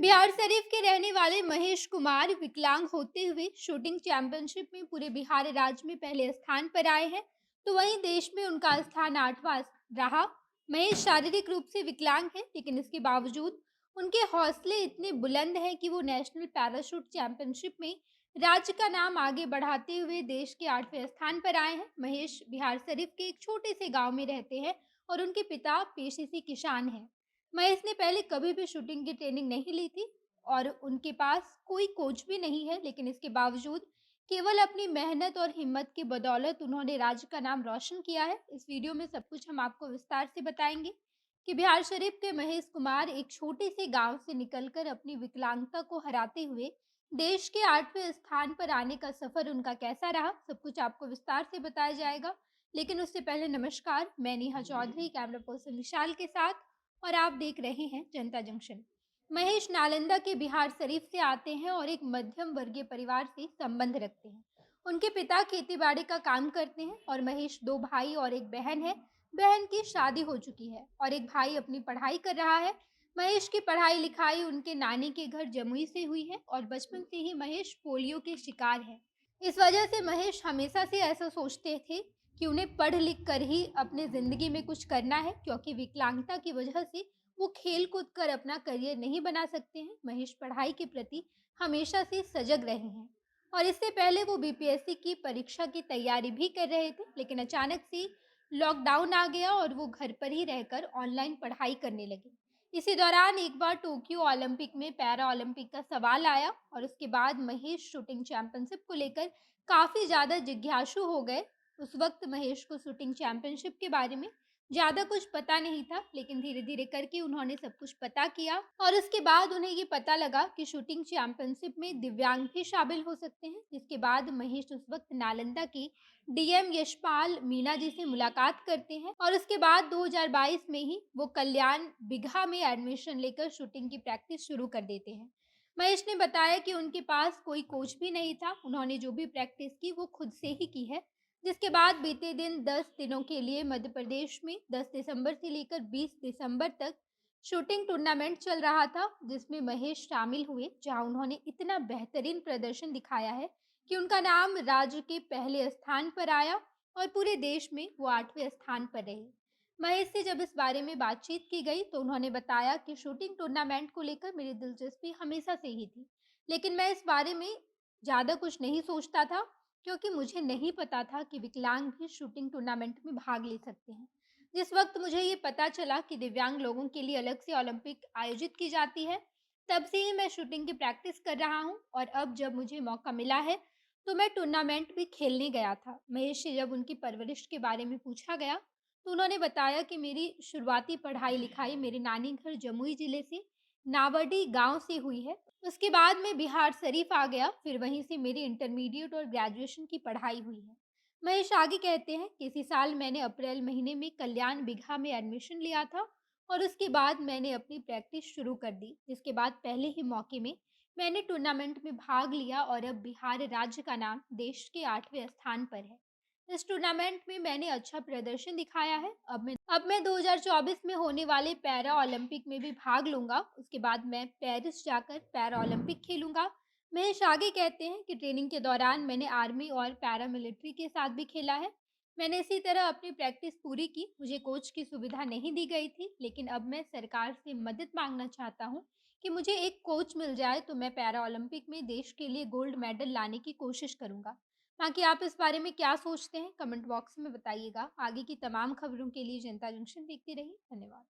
बिहार शरीफ के रहने वाले महेश कुमार विकलांग होते हुए शूटिंग चैंपियनशिप में पूरे बिहार राज्य में पहले स्थान पर आए हैं। तो वहीं देश में उनका स्थान 8वां रहा। महेश शारीरिक रूप से विकलांग हैं, लेकिन इसके बावजूद उनके हौसले इतने बुलंद हैं कि वो नेशनल पैराशूट चैंपियनशिप में राज्य का नाम आगे बढ़ाते हुए देश के 8वें स्थान पर आए हैं। महेश बिहार शरीफ के एक छोटे से गांव में रहते हैं और उनके पिता पेशे से किसान हैं। महेश ने पहले कभी भी शूटिंग की ट्रेनिंग नहीं ली थी और उनके पास कोई कोच भी नहीं है, लेकिन इसके बावजूद केवल अपनी मेहनत और हिम्मत की बदौलत उन्होंने राज्य का नाम रोशन किया है। इस वीडियो में सब कुछ हम आपको विस्तार से बताएंगे कि बिहार शरीफ के महेश कुमार एक छोटे से गांव से निकलकर अपनी विकलांगता को हराते हुए देश के 8वें स्थान पर आने का सफर उनका कैसा रहा, सब कुछ आपको विस्तार से बताया जाएगा। लेकिन उससे पहले नमस्कार, मैं नेहा चौधरी कैमरा पर्सन विशाल के साथ और आप देख रहे हैं जनता जंक्शन। महेश नालंदा के बिहार शरीफ से आते हैं और एक मध्यम वर्गीय परिवार से संबंध रखते हैं। उनके पिता खेती-बाड़ी का काम करते हैं और महेश दो भाई और एक बहन है। बहन की शादी हो चुकी है और एक भाई अपनी पढ़ाई कर रहा है। महेश की पढ़ाई लिखाई उनके नानी के घर जमुई से हुई है और बचपन से ही महेश पोलियो के शिकार है। इस वजह से महेश हमेशा से ऐसा सोचते थे कि उन्हें पढ़ लिख कर ही अपने ज़िंदगी में कुछ करना है, क्योंकि विकलांगता की वजह से वो खेल-कूद कर अपना करियर नहीं बना सकते हैं। महेश पढ़ाई के प्रति हमेशा से सजग रहे हैं और इससे पहले वो बीपीएससी की परीक्षा की तैयारी भी कर रहे थे, लेकिन अचानक से लॉकडाउन आ गया और वो घर पर ही रहकर ऑनलाइन पढ़ाई करने लगे। इसी दौरान एक बार टोक्यो ओलंपिक में पैरा ओलंपिक का सवाल आया और उसके बाद महेश शूटिंग चैंपियनशिप को लेकर काफ़ी ज़्यादा जिज्ञासु हो गए। उस वक्त महेश को शूटिंग चैंपियनशिप के बारे में ज़्यादा कुछ पता नहीं था, लेकिन धीरे-धीरे करके उन्होंने सब कुछ पता किया और उसके बाद उन्हें ये पता लगा कि शूटिंग चैंपियनशिप में दिव्यांग भी शामिल हो सकते हैं। जिसके बाद महेश उस वक्त नालंदा के डीएम यशपाल मीणा जी से मुलाकात करते हैं और उसके बाद 2022 में ही वो कल्याण बिगहा में एडमिशन लेकर शूटिंग की प्रैक्टिस शुरू कर देते हैं। महेश ने बताया कि उनके पास कोई कोच भी नहीं था, उन्होंने जो भी प्रैक्टिस की वो खुद से ही की है। जिसके बाद बीते दिन 10 दिनों के लिए मध्य प्रदेश में 10 दिसंबर से लेकर 20 दिसंबर तक शूटिंग टूर्नामेंट चल रहा था, जिसमें महेश शामिल हुए, जहां उन्होंने इतना बेहतरीन प्रदर्शन दिखाया है कि उनका नाम राज्य के पहले स्थान पर आया और पूरे देश में वो 8वें स्थान पर रहे। महेश से जब इस बारे में बातचीत की गई तो उन्होंने बताया कि शूटिंग टूर्नामेंट को लेकर मेरी दिलचस्पी हमेशा से ही थी, लेकिन मैं इस बारे में ज़्यादा कुछ नहीं सोचता था, क्योंकि मुझे नहीं पता था कि विकलांग भी शूटिंग टूर्नामेंट में भाग ले सकते हैं। जिस वक्त मुझे ये पता चला कि दिव्यांग लोगों के लिए अलग से ओलंपिक आयोजित की जाती है, तब से ही मैं शूटिंग की प्रैक्टिस कर रहा हूँ और अब जब मुझे मौका मिला है तो मैं टूर्नामेंट भी खेलने गया था। महेश से जब उनकी परवरिश के बारे में पूछा गया तो उन्होंने बताया कि मेरी शुरुआती पढ़ाई लिखाई मेरे नानी घर जमुई जिले से नावडी गांव से हुई है। उसके बाद मैं बिहार शरीफ आ गया, फिर वहीं से मेरी इंटरमीडिएट और ग्रेजुएशन की पढ़ाई हुई है। महेश आगे कहते हैं कि इसी साल मैंने अप्रैल महीने में कल्याण बिगहा में एडमिशन लिया था और उसके बाद मैंने अपनी प्रैक्टिस शुरू कर दी, जिसके बाद पहले ही मौके में मैंने टूर्नामेंट में भाग लिया और अब बिहार राज्य का नाम देश के 8वें स्थान पर है। इस टूर्नामेंट में मैंने अच्छा प्रदर्शन दिखाया है। अब मैं 2024 में होने वाले पैरा ओलंपिक में भी भाग लूंगा। उसके बाद मैं पेरिस जाकर पैरा ओलंपिक खेलूंगा। महेश आगे कहते हैं कि ट्रेनिंग के दौरान मैंने आर्मी और पैरा मिलिट्री के साथ भी खेला है। मैंने इसी तरह अपनी प्रैक्टिस पूरी की। मुझे कोच की सुविधा नहीं दी गई थी, लेकिन अब मैं सरकार से मदद मांगना चाहता हूँ कि मुझे एक कोच मिल जाए तो मैं पैरा ओलंपिक में देश के लिए गोल्ड मेडल लाने की कोशिश करूंगा। बाकी आप इस बारे में क्या सोचते हैं, कमेंट बॉक्स में बताइएगा। आगे की तमाम खबरों के लिए जनता जंक्शन देखते रहिए। धन्यवाद।